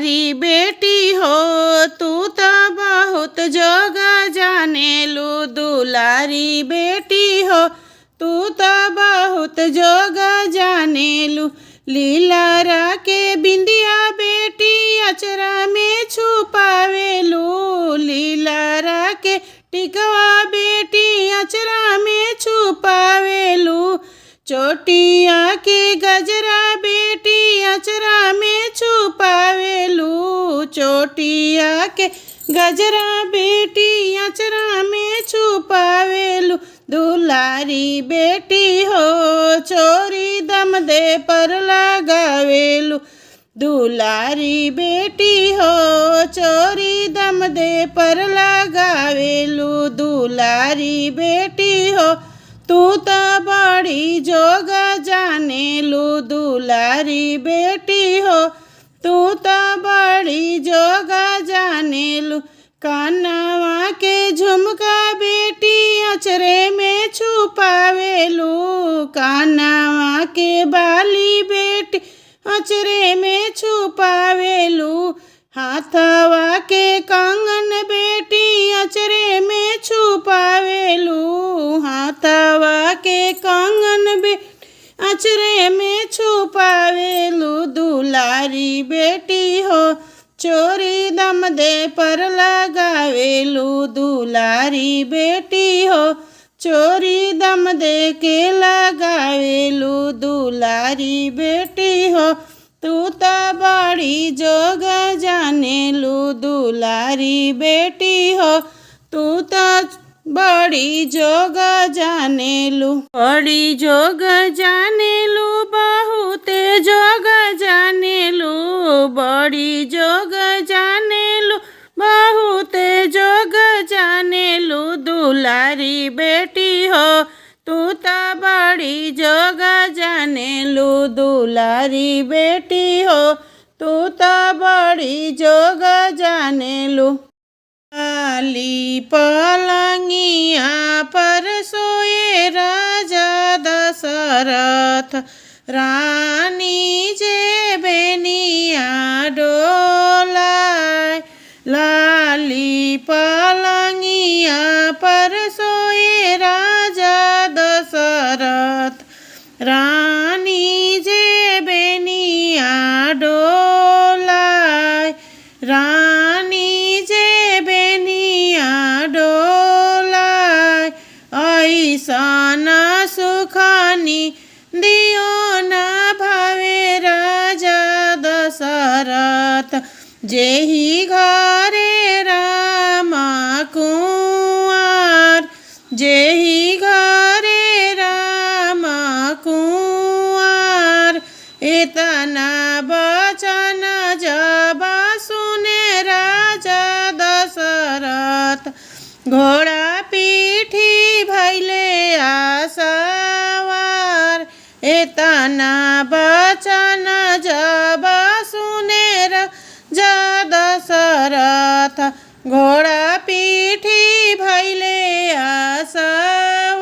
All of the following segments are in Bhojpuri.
दुलारी बेटी हो तू तो बहुत जोग जानेलू। दुलारी बेटी हो तू तो बहुत जोग जानेलू। लीलारा के बिंदिया बेटी अचरा में छुपावेलू। लीलारा के टिकवा बेटी अचरा में छुपावेलू। चोटिया के गजरा बेटी अचरा में छुपावेलू। चोटिया के गजरा बेटी अचरा में छुपावेलू। दुलारी बेटी हो चोरी दम दे पर लगावेलू। दुलारी बेटी हो चोरी दम दे पर लगावेलू। दुलारी बेटी हो तू तो बड़ी जोग जानेलू। दुलारी बेटी हो तू तो बड़ी जोग जानेलू। कानवा के झुमका बेटी अचरे में छुपावेलू। कानवा के बाली बेटी अचरे में छुपावेलू। हाथवा के कंगन बेटी अचरे में छुपावेलू। हाथवा के कंगन बेटी अचरे में छुपावेलू। दुलारी बेटी हो चोरी दम दे पर लगावेलू। दुलारी बेटी हो चोरी दम दे के लगावेलू। दुलारी बेटी हो तू तो बड़ी जोग जानेलू। दुलारी बेटी हो तू तो बड़ी जोग जानेलू। बड़ी जोग जानेलू बहुत जोग जानेलू। बड़ी जोग जानेलू बहुत जोग जानेलू। दुलारी बेटी हो तू तो बड़ी जोग जानेलू। दुलारी बेटी हो तू तो बड़ी जोग जानेलू। लाली पलंगिया पर सोए राजा दशरथ रानी जे बेनिया डोलाए। लाली पलंगिया पर सोए राजा दशरथ रानी जे बेनिया डोलाए। रानी जे बेनिया डोलाए। ऐसन सुखानी दियो ना भावे राजा दशरथ जेहि घरे राम कुंवर। जेहि घरे राम कुंवर। इतना बचन जब सुने राजा दशरथ घोड़ा पीठी भैले आसवार। इतना बचन जब सुने राजा दशरथ घोड़ा पीठी भैले आसवार।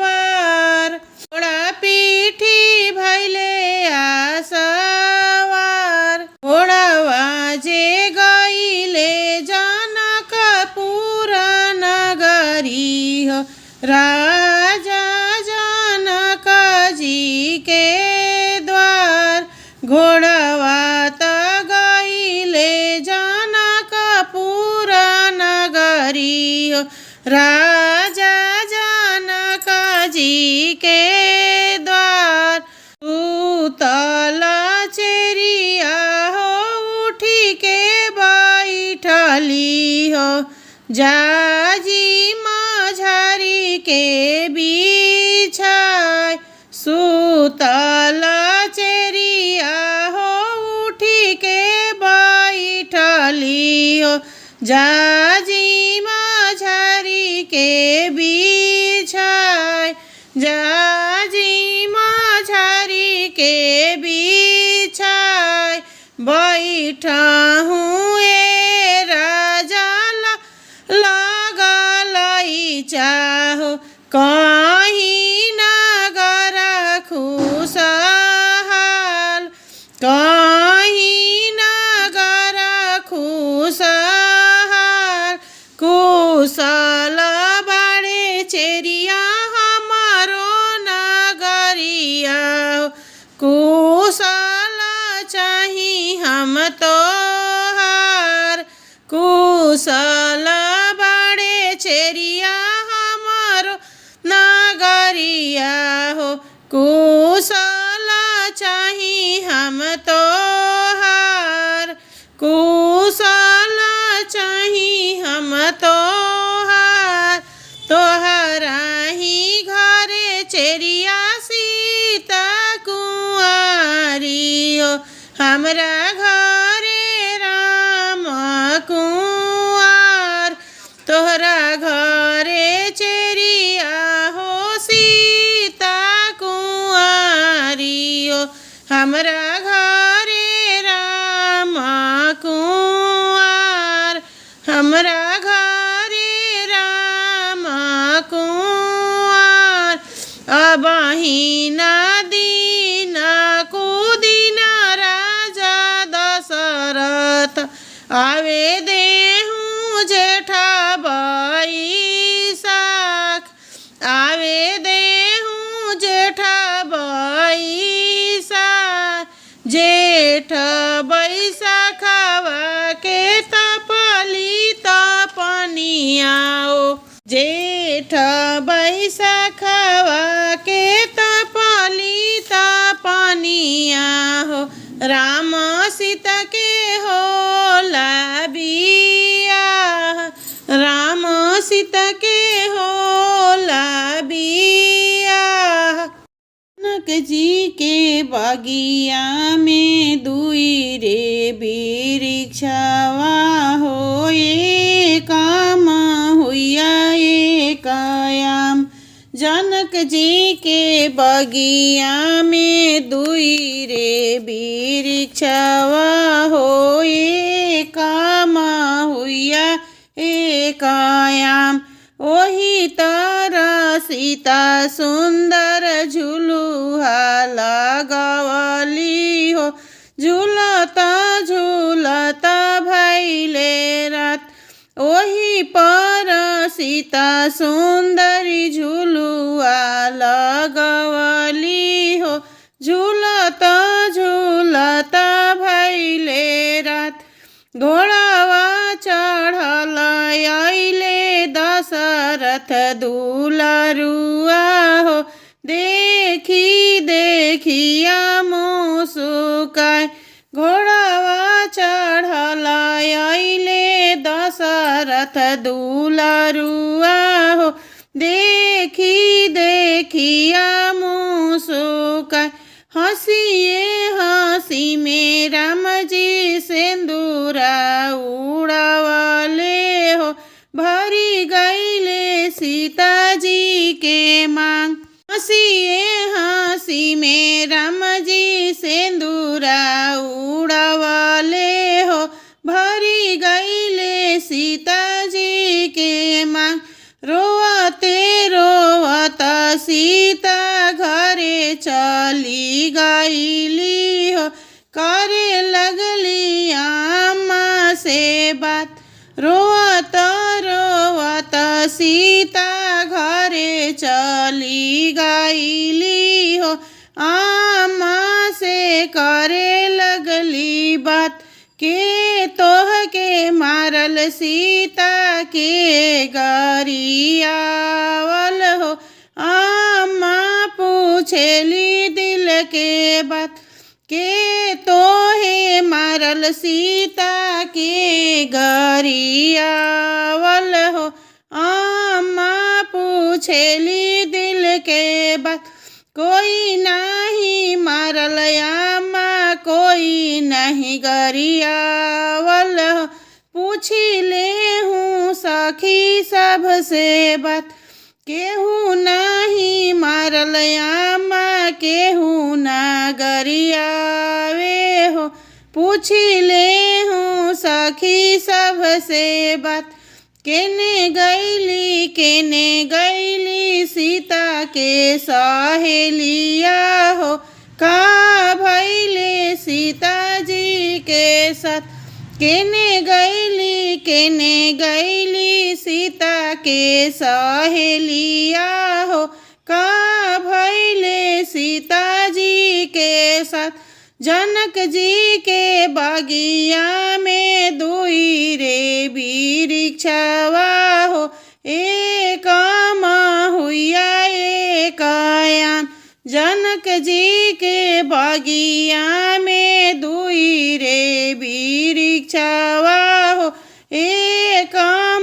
घोड़ा पीठी भैले आसवार। घोड़वा जे गईले जनकपुर नगरी हो राजा जनक जी के द्वार। घोड़वा त गईले जनकपुर नगरी हो राजा जनक जी के द्वार। तूतल चेरिया हो उठी के बैठली हो जाजी मझारी के बिछाए। सुतल चेरिया हो उठी के बैठली हो जाजी मझारी के बिछाए। जाजी मझारी के बिछाए। बैठा हूँ ए राजा लगल चाहो कहीं नगर खुशहाल। कहीं नगर खुशहाल। तोहार। कुशल बाड़े चेरिया हमारो नगरिया हो, कुशल चाही हम तोहार। कुशल चाही हम तोहार। तोहरा ही घरे चेरिया सीता कुंवारी हो, हमरा घरे राम कुंवर। तोहरा घरे चेरिया हो सीता कुंवारी हो, हमरा घरे राम कुंवर। हमरा घरे राम कुंवर। अबही दिन कुदिन राजा दशरथ आवे देहूँ जेठा बैसाख। आवे देहूँ जेठा बैसाख। जेठ बैसाखवा के तपली तपनिया हो, जेठ बैसाखवा के तपली तपनिया हो। राम सीता के होला बियाह, राम सीता के होला बियाह। जनक जी के बगिया में दुई रे वृक्षवा हो, एकाम हुइया एकायाम। जनक जी के बगिया में दुई रे वृक्षवा हो, एकाम हुइया एकायाम। ओही तरह सीता सुंदर झुलुहा लगवली हो, झुलता झुलता भैले रात। ओही पर सीता सुंदरी झुलुआ लगवली हो, झुलता झुलता भैले रात। घोड़ावा चढ़ल आइले दशरथ दुलरुआ हो, देखी देखिया मुस्काय। घोड़ावा चढ़ल आइले दशरथ दुलरुआ हो, देखी देखिया मुस्काय। हंसिए हंसी में राम जी सिंदूरा उड़ावले हो, भरी गईले सीता जी के मांग। हंसिए हंसी में राम जी सिंदूरा उड़ावले हो, भरी गईले सीता जी के मांग। रोवते रोवत सीता घरे चली गईली हो, करे लगली अम्मा से बात। रोवत रोवत सीता घरे चली गईली हो, अम्मा से करे लगली बात। के तोह के मारल सीता के गरियावल हो, अम्मा पूछेली दिल के बात। के तोहे मारल सीता के गरियावल हो, अम्मा पूछेली दिल के बात। कोई नहीं मारल अम्मा, कोई नहीं गरियावल हो, पूछी ले हूँ सखी सबसे बात। केहू नहीं मारल अम्मा, केहू ना गरियावे हो, पूछी ले हूँ सखी सबसे बात। केने गईली सीता के सहेलिया हो, का भइले सीता जी के साथ। केने गईली सीता के सहेलिया हो, का भइले सीता जी के साथ। जनक जी के बगिया में दुई रे वृक्षवा हो, एक महुआ एक आम। जनक जी के बगिया में दुई रे वृक्षवा हो, एक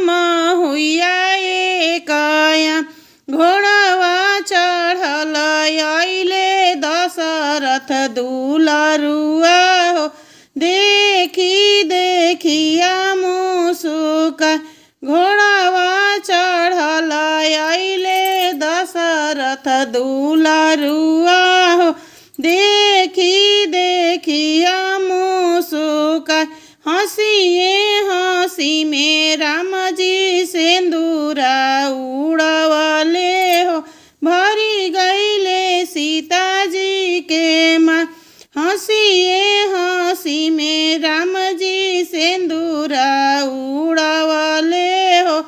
महुआ एक आम। घोड़वा चढ़ल अइले दशरथ दुलरुआ हो, देखी देखिया मुसुका। घोड़वा चढ़ल अइले दशरथ दुलरुआ हो, देखी देखिया मुसुका। हंसिए हंसी में राम जी सिंदूरा उड़वले हो, भरी गईले सीता जी के माँ। हंसिए हंसी में राम जी सिंदूरा उड़वले हो,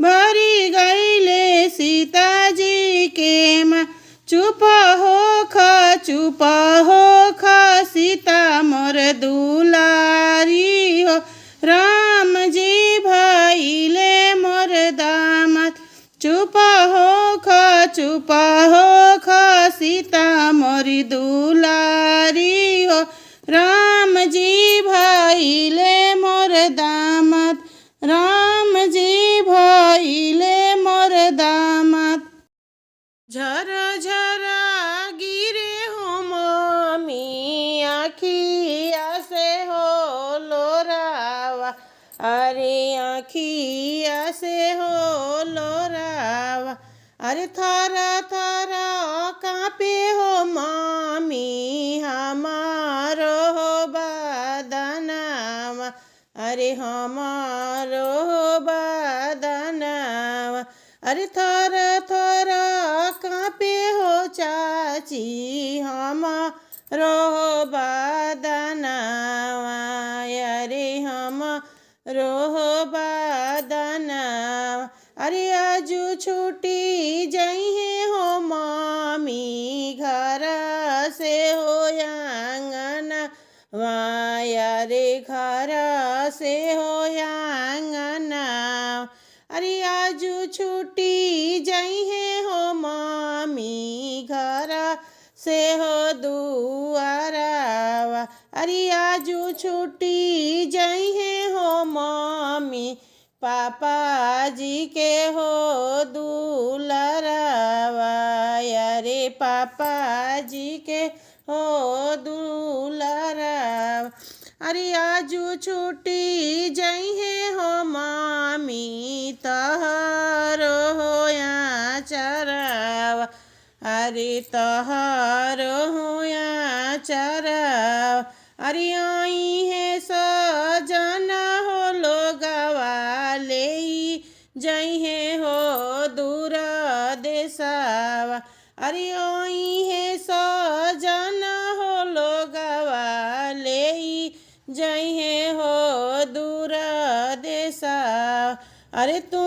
भरी गईले सीता जी के माँ। चुप हो ख सीता मोर दुलारी हो, राम जी भइले मोर दामाद। चुप हो ख सीता मोरी दुलारी हो, राम जी भइले मोर दामाद। राम जी भइले मोर दामाद। झर झर गिरे हो मम्मी आँखिया से हो लोरावा, अरे आँखिया से हो लोरावा। अरे थारा थारा काँपे हो मम्मी हमारो हो बदनावा, अरे हमारो हो बदनावा। अरे थोड़ा थोड़ा काँपे हो चाची हमारो हो बदनावा, अरे हमारो हो बदनावा। अरे आजू छुट्टी जइहे हो मामी घर से हो आंगनवा, अरे घर से हो आंगनवा। अरे आजू छुट्टी जइहे हो मामी घर से हो दुआरावा, अरे आजू छुट्टी जइहे हो मामी पापा जी के हो दुलारावा, अरे पापा जी के हो दुलारावा। अरे आजू छुट्टी जइहे हो मामी तहरो हो या चरावा, अरे तहरो हो या चरावा। अरे आई है सजना हो लोगवा ले जइहे हो दूर देसावा, अरे आई है सजना हो लोगवा ले जइहे हो दूर देसावा। अरे तू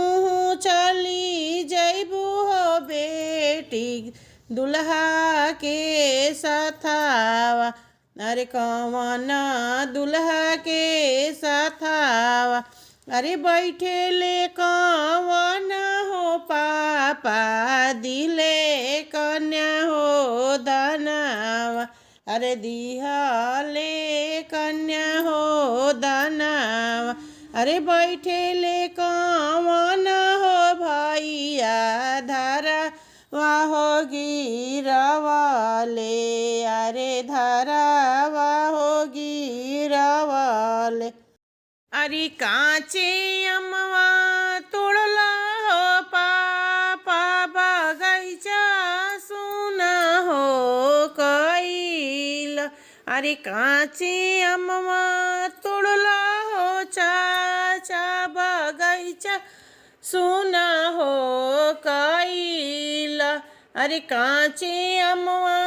चली जइबू हो बेटी दुल्हा के साथावा, अरे कौन दुल्हा के साथावा। अरे बैठे ले कौन हो पापा दिले कन्या हो दानावा, अरे दिहले कन्या हो दानावा। अरे बैठे ले कौन हो भैया धारा वाहो गिरवाले, अरे धारावा हो गिरवाले। अरे कांचे अमवा तोड़ला हो पापा बगैचा सुना हो कइल, अरे कांचे अमवा तोड़ला हो चाचा बगैचा सुना हो कइल, अरे कांचे अमवा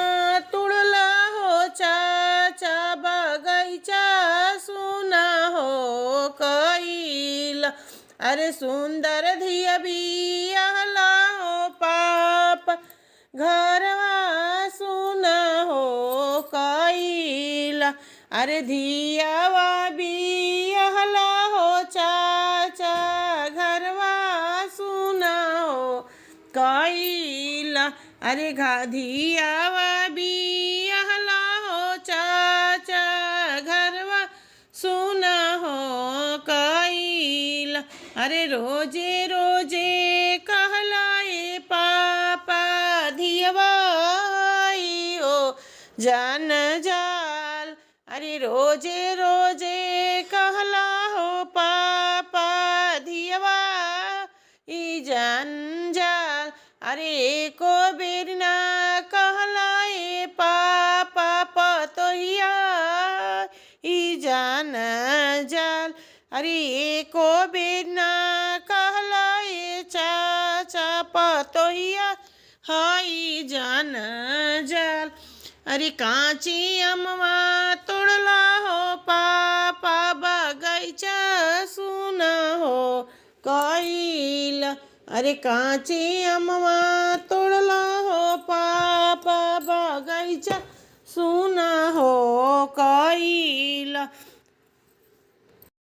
तोड़ला हो चाचा बगैचा सुना हो कइल, अरे सुंदर धिया बियाला हो पाप घरवा सुना हो कैला। अरे धियावा बियहला हो चाचा घरवा सुना हो कैला। अरे धियावा बियहला हो चाचा घरवा सुना हो कैला। अरे रोजे रोजे कहलाए पापा धियवा ओ जान जाल। अरे रोजे रोजे कहला हो पापा धियवा ई जान जाल। अरे एको बेर ना कहलाए पापा पतोहिया ई जान जाल। अरे एको बेर ना कहलाए चाचा पतोहिया हाई जान जाल। अरे कांची अमवा तोड़ला हो पापा बगैचा सुना हो कैला। अरे कांची अमवा तोड़ला हो पापा बगैचा सुना